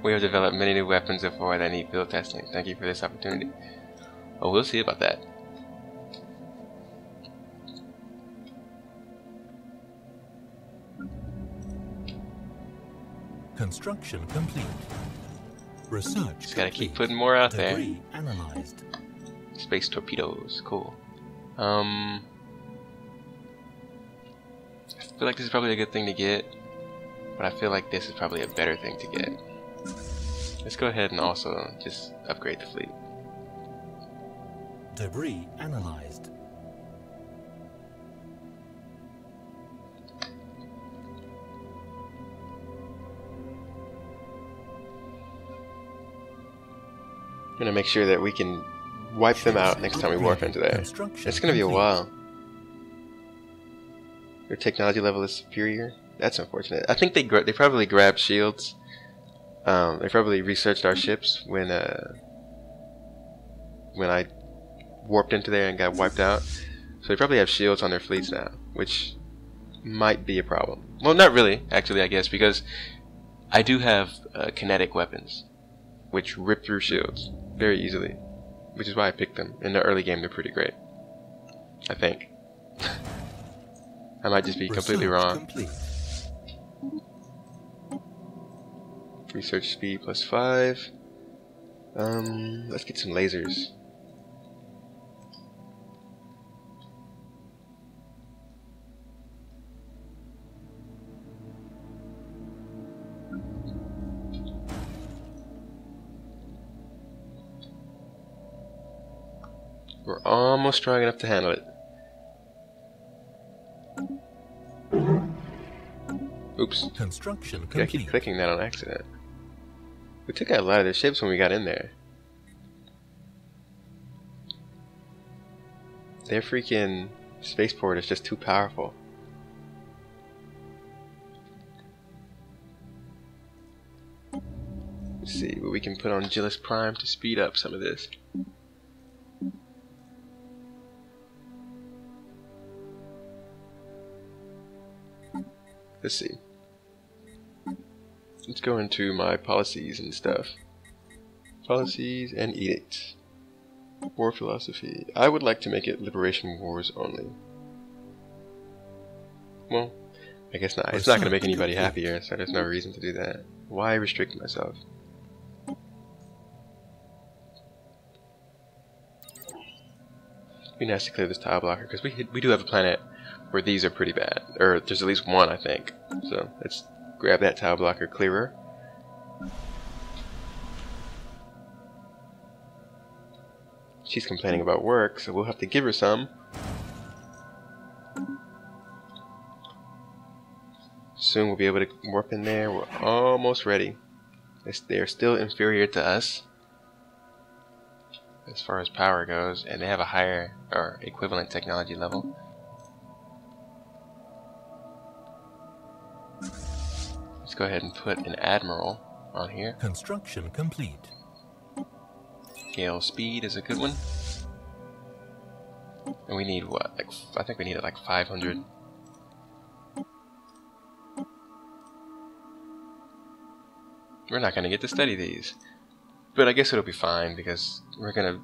We have developed many new weapons before that need field testing. Thank you for this opportunity. Oh, we'll see about that. Construction complete. Research. Just gotta keep putting more out there. Debris analyzed. Space torpedoes, cool. I feel like this is probably a good thing to get, but I feel like this is probably a better thing to get. Let's go ahead and also just upgrade the fleet. Debris analyzed. I'm gonna make sure that we can wipe them out next time we warp into there. It's gonna be a while. Their technology level is superior. That's unfortunate. I think they probably grabbed shields. They probably researched our ships when I warped into there and got wiped out. So they probably have shields on their fleets now, which might be a problem. Well, not really, actually, I guess, because I do have kinetic weapons, which rip through shields very easily, which is why I picked them. In the early game, they're pretty great, I think. I might just be completely wrong. Research speed +5. Let's get some lasers. We're almost strong enough to handle it. Oops. Construction complete. I keep clicking that on accident. We took out a lot of their ships when we got in there. Their freaking spaceport is just too powerful. Let's see what we can put on Gillis Prime to speed up some of this. Let's see. Let's go into my policies and stuff. Policies and edicts. War philosophy. I would like to make it liberation wars only. Well, I guess not. It's not going to make anybody happier, so there's no reason to do that. Why restrict myself? It'd be nice to clear this tile blocker, because we do have a planet where these are pretty bad. Or there's at least one, I think. So let's grab that tile blocker clearer. She's complaining about work, so we'll have to give her some. Soon we'll be able to warp in there. We're almost ready. They're still inferior to us as far as power goes, and they have a higher or equivalent technology level. Let's go ahead and put an admiral on here. Construction complete. Gale speed is a good one. And we need what? Like, I think we need like 500. We're not going to get to study these. But I guess it'll be fine because we're going to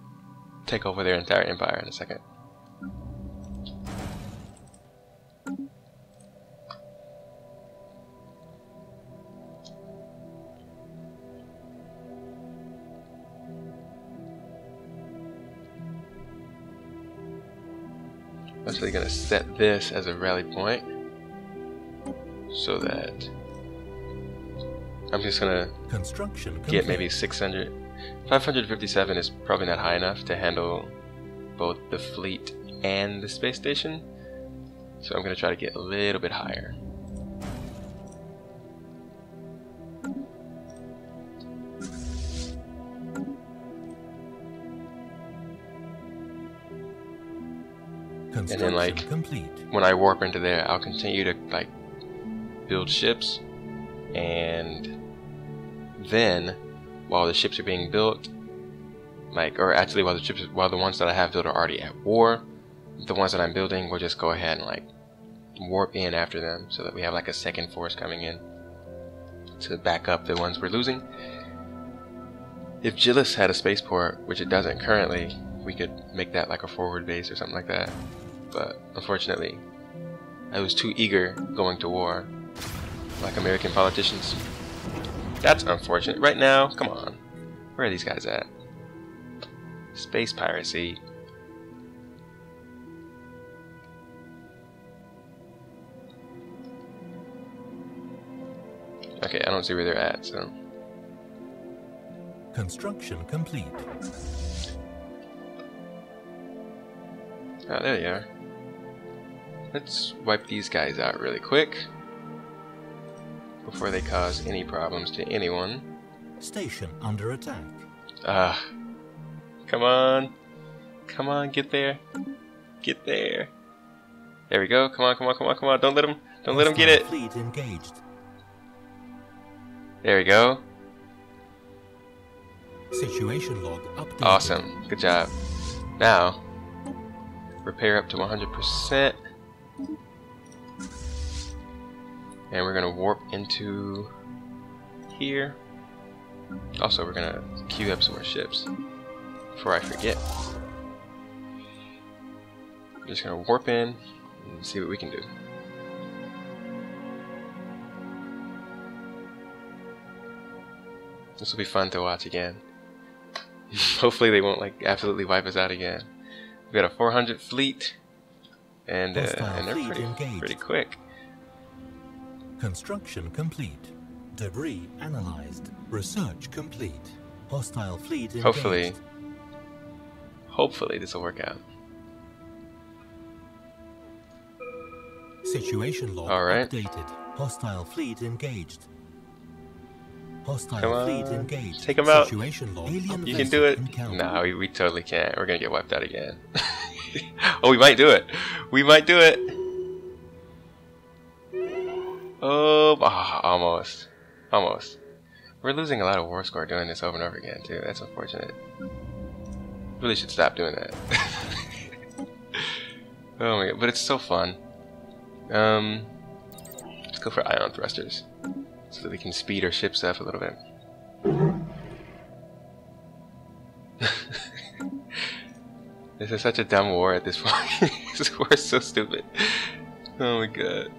take over their entire empire in a second. I'm actually going to set this as a rally point so that I'm just going to get maybe 600. 557 is probably not high enough to handle both the fleet and the space station, so I'm going to try to get a little bit higher. And then, like, when I warp into there, I'll continue to, like, build ships, and then while the ships are being built, like, or actually while the ones that I have built are already at war, the ones that I'm building, we'll just go ahead and, like, warp in after them so that we have like a second force coming in to back up the ones we're losing. If Gillis had a spaceport, which it doesn't currently, we could make that like a forward base or something like that. But unfortunately, I was too eager going to war, like American politicians. That's unfortunate. Right now, come on. Where are these guys at? Space piracy. Okay, I don't see where they're at, so. Construction complete. Oh, there they are. Let's wipe these guys out really quick before they cause any problems to anyone. Station under attack. Come on. Come on, get there. Get there. There we go. Come on, come on, come on, come on. Don't let him get it. Fleet engaged. There we go. Situation log updated. Awesome. Good job. Now, repair up to 100%. And we're going to warp into here. Also, we're going to queue up some more ships before I forget. I'm just going to warp in and see what we can do. This will be fun to watch again. Hopefully they won't like absolutely wipe us out again. We've got a 400 fleet, and they're pretty quick. Construction complete. Debris analyzed. Research complete. Hostile fleet engaged. Hopefully this will work out. Situation log updated. Hostile fleet engaged. Hostile fleet engaged. Take them out. Situation log. You can do it. No, we totally can't. We're gonna get wiped out again. Oh, we might do it. We might do it. Oh, almost. Almost. We're losing a lot of war score doing this over and over again, too. That's unfortunate. Really should stop doing that. Oh my god, but it's so fun. Let's go for ion thrusters so that we can speed our ships up a little bit. This is such a dumb war at this point. This war is so stupid. Oh my god.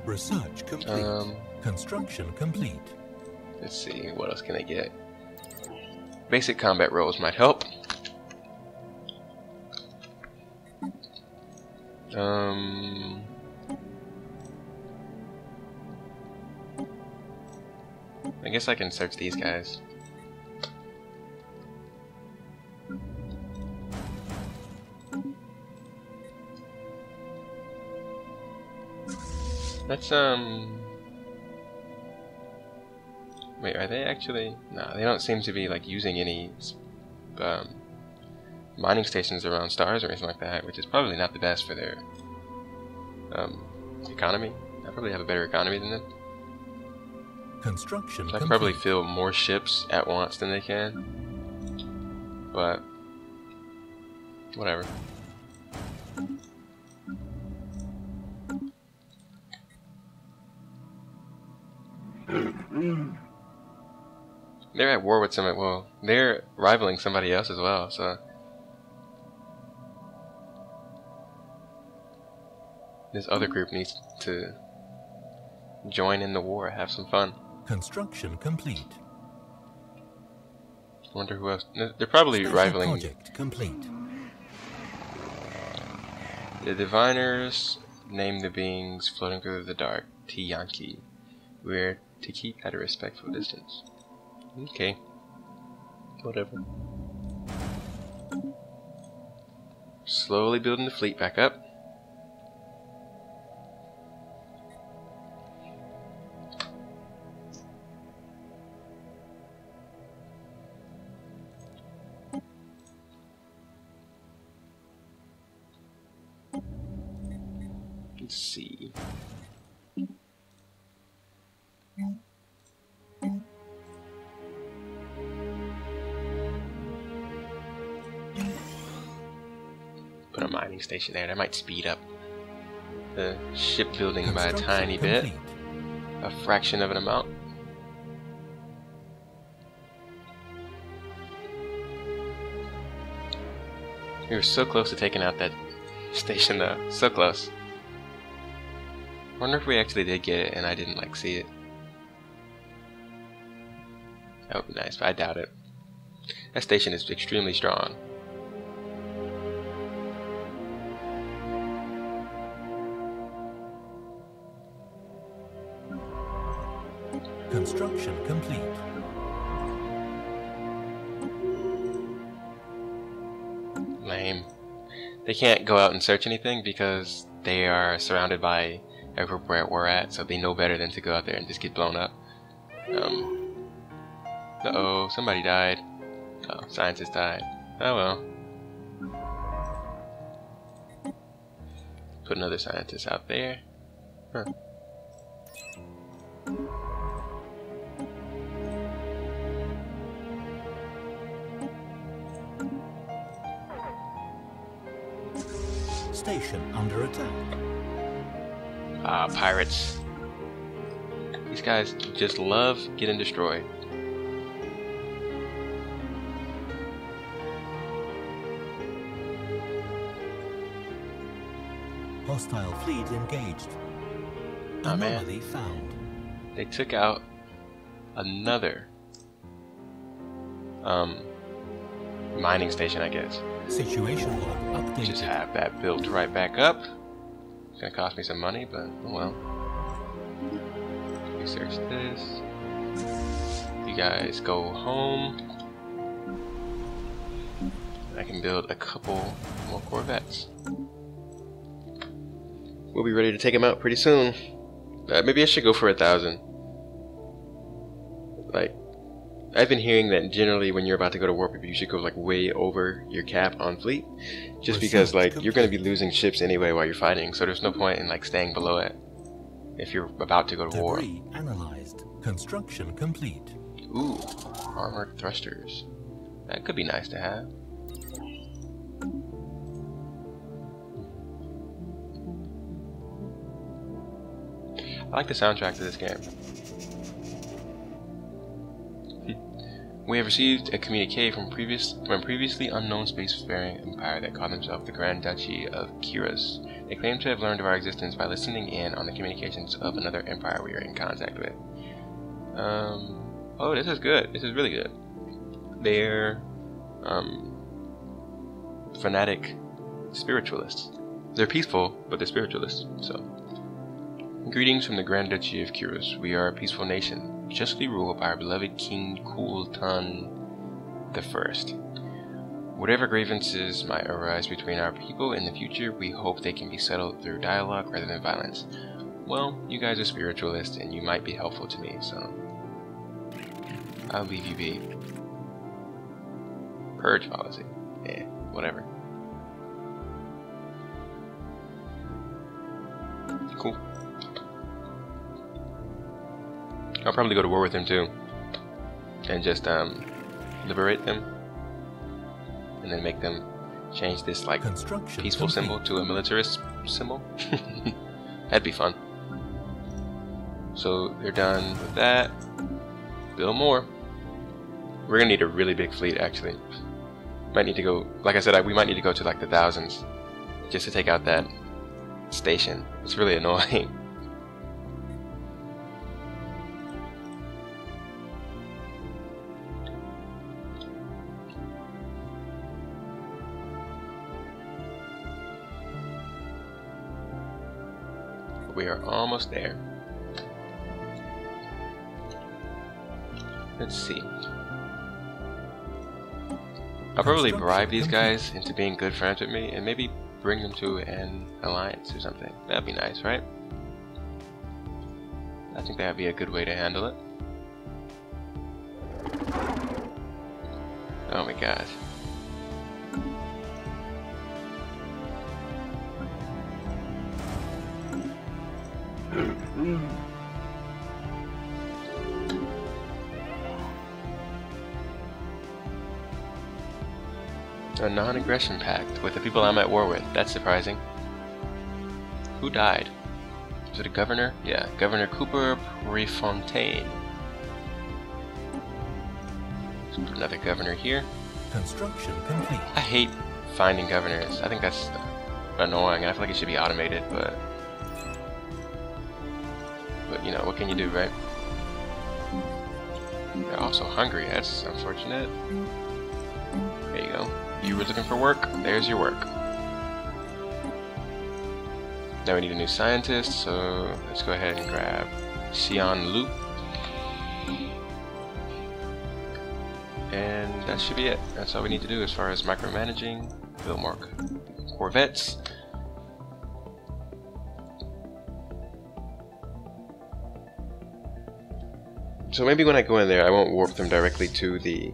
Research complete. Construction complete. Let's see, what else can I get? Basic combat roles might help. I guess I can search these guys. Let's wait, are they actually? No, they don't seem to be like using any mining stations around stars or anything like that, which is probably not the best for their economy. I probably have a better economy than them. Construction. So I can probably fill more ships at once than they can, but whatever. They're at war with somebody. Well, they're rivaling somebody else as well. So this other group needs to join in the war, have some fun. Construction complete. Wonder who else. They're probably rivaling. Project complete. The diviners name the beings floating through the dark T-Yankee. We're to keep at a respectful distance. Okay. Whatever. Slowly building the fleet back up. Let's see. Put a mining station there. That might speed up the shipbuilding by a tiny bit. A fraction of an amount. We were so close to taking out that station though. So close. I wonder if we actually did get it and I didn't like see it. That would be nice, but I doubt it. That station is extremely strong. Construction complete. Lame. They can't go out and search anything because they are surrounded by everywhere we're at, so they know better than to go out there and just get blown up. Uh-oh, somebody died. Oh, scientist died. Oh well. Put another scientist out there. Huh. Station under attack. Ah, pirates. These guys just love getting destroyed. Hostile fleet engaged. Oh, Anomaly found. They took out another mining station, I guess. Situation log updated. Just have that built right back up. It's gonna cost me some money, but oh well. Research this. You guys go home. I can build a couple more Corvettes. We'll be ready to take them out pretty soon. Maybe I should go for 1,000. Like, I've been hearing that generally when you're about to go to war, you should go like way over your cap on fleet, just because like you're going to be losing ships anyway while you're fighting. So there's no point in like staying below it if you're about to go to war. Debris analyzed. Construction complete. Ooh, armored thrusters. That could be nice to have. I like the soundtrack to this game. We have received a communique from previously unknown spacefaring empire that called themselves the Grand Duchy of Kyros. They claim to have learned of our existence by listening in on the communications of another empire we are in contact with. Oh, this is good. This is really good. They're fanatic spiritualists. They're peaceful, but they're spiritualists. So, greetings from the Grand Duchy of Kyros. We are a peaceful nation, justly ruled by our beloved King Kultan the First. Whatever grievances might arise between our people in the future, we hope they can be settled through dialogue rather than violence. Well, you guys are spiritualists, and you might be helpful to me, so I'll leave you be. Purge policy. Yeah, whatever. Cool. I'll probably go to war with them too, and just liberate them, and then make them change this like peaceful symbol to a militarist symbol. That'd be fun. So they're done with that. Build more. We're gonna need a really big fleet actually. Might need to go, like I said, we might need to go to like the thousands just to take out that station. It's really annoying. We are almost there. Let's see. I'll probably bribe these guys into being good friends with me and maybe bring them to an alliance or something. That'd be nice, right? I think that'd be a good way to handle it. Oh my gosh. A non-aggression pact with the people I'm at war with. That's surprising. Who died? Was it a governor? Yeah, Governor Cooper Prefontaine. Let's put another governor here. Construction complete. I hate finding governors. I think that's annoying. I feel like it should be automated, but you know, what can you do, right? They're also hungry. That's unfortunate. There you go. You were looking for work. There's your work. Now we need a new scientist, so let's go ahead and grab Xian Lu. And that should be it. That's all we need to do as far as micromanaging. Build more corvettes. So maybe when I go in there, I won't warp them directly to the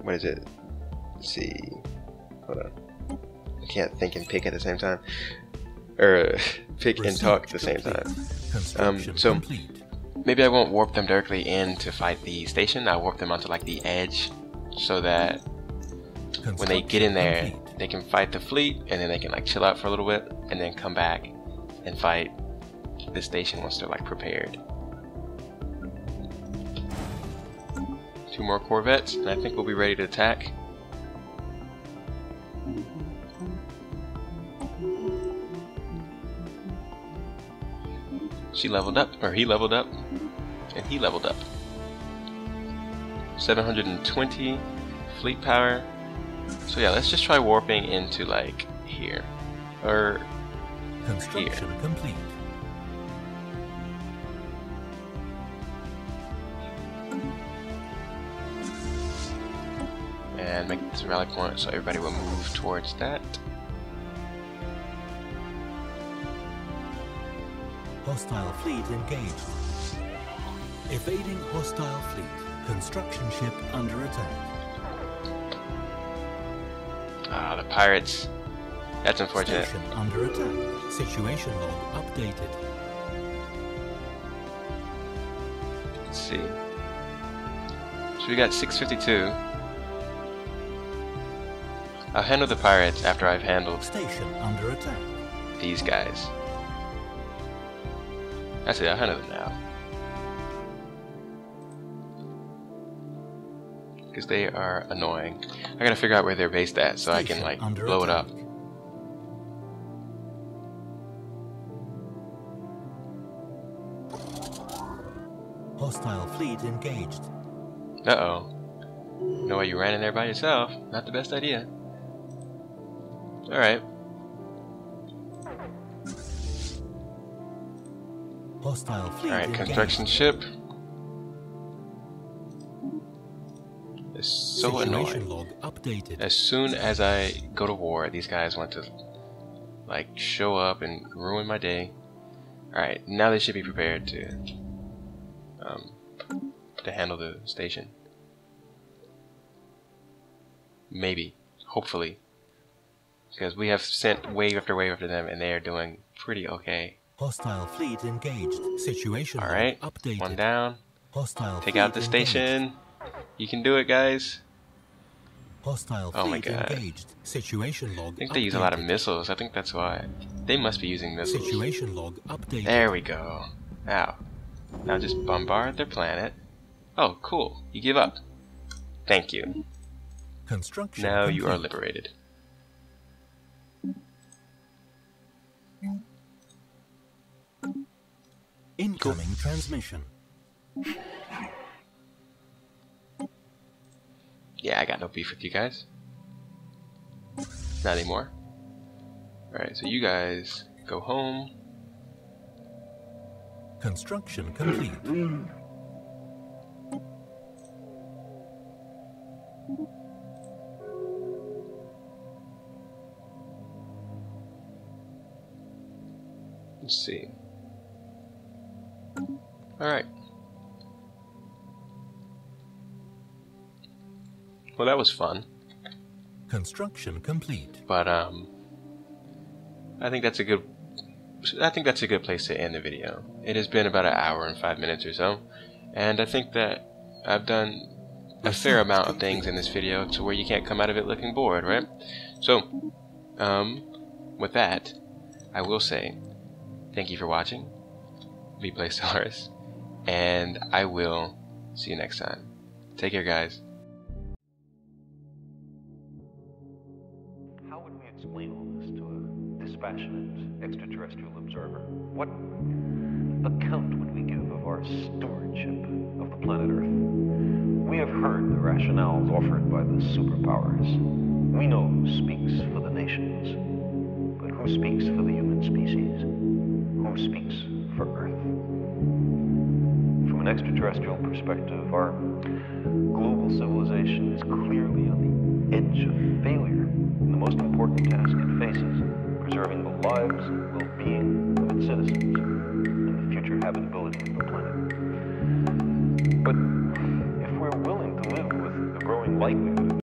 what is it? Let's see. Hold on. I can't think and pick at the same time. Or pick and talk at the same time. So maybe I won't warp them directly in to fight the station. I'll warp them onto like the edge so that when they get in there, they can fight the fleet and then they can like chill out for a little bit and then come back and fight the station once they're like prepared. 2 more corvettes and I think we'll be ready to attack. She leveled up, or he leveled up, and he leveled up. 720 fleet power. So yeah, let's just try warping into like here, or Construction here. Complete. And make this a rally point so everybody will move towards that. Hostile fleet engaged. Evading hostile fleet. Construction ship under attack. Ah, the pirates. That's unfortunate. Station under attack. Situation log updated. Let's see. So we got 652. I'll handle the pirates after I've handled Station under attack. these guys. Actually, I'll handle them now. Because they are annoying. I gotta figure out where they're based at so I can like blow it up. Hostile fleet engaged. Uh-oh. Know why you ran in there by yourself? Not the best idea. Alright. Hostile fleet Alright, engaged. construction ship. It's so Situation annoying. log updated. As soon as I go to war, these guys want to like show up and ruin my day. Alright, now they should be prepared to handle the station. Maybe. Hopefully. Because we have sent wave after wave after them and they are doing pretty okay. Hostile fleet engaged. Situation log Alright, updated. one down. Hostile Take fleet out the station. engaged. You can do it, guys. Hostile Oh my fleet God. engaged. Situation log I think they use a lot of updated. missiles. I think that's why. They must be using missiles. Situation log updated. There we go. Now. Now just bombard their planet. Oh, cool. You give up. Thank you. Construction Now you are complete. liberated. Incoming transmission. Yeah, I got no beef with you guys. Not anymore. Alright, so you guys go home. Construction complete. Let's see. Alright. Well, that was fun. Construction complete. But I think that's a good place to end the video. It has been about an hour and 5 minutes or so, and I think that I've done a fair amount of things in this video to where you can't come out of it looking bored, right? So, with that, I will say thank you for watching. We play Stellaris, and I will see you next time. Take care, guys. dispassionate extraterrestrial observer, what account would we give of our stewardship of the planet Earth? We have heard the rationales offered by the superpowers. We know who speaks for the nations, but who speaks for the human species? Who speaks for Earth? From an extraterrestrial perspective, our global civilization is clearly on the edge of failure in the most important task it faces, preserving the lives and well-being of its citizens and the future habitability of the planet. But if we're willing to live with the growing likelihood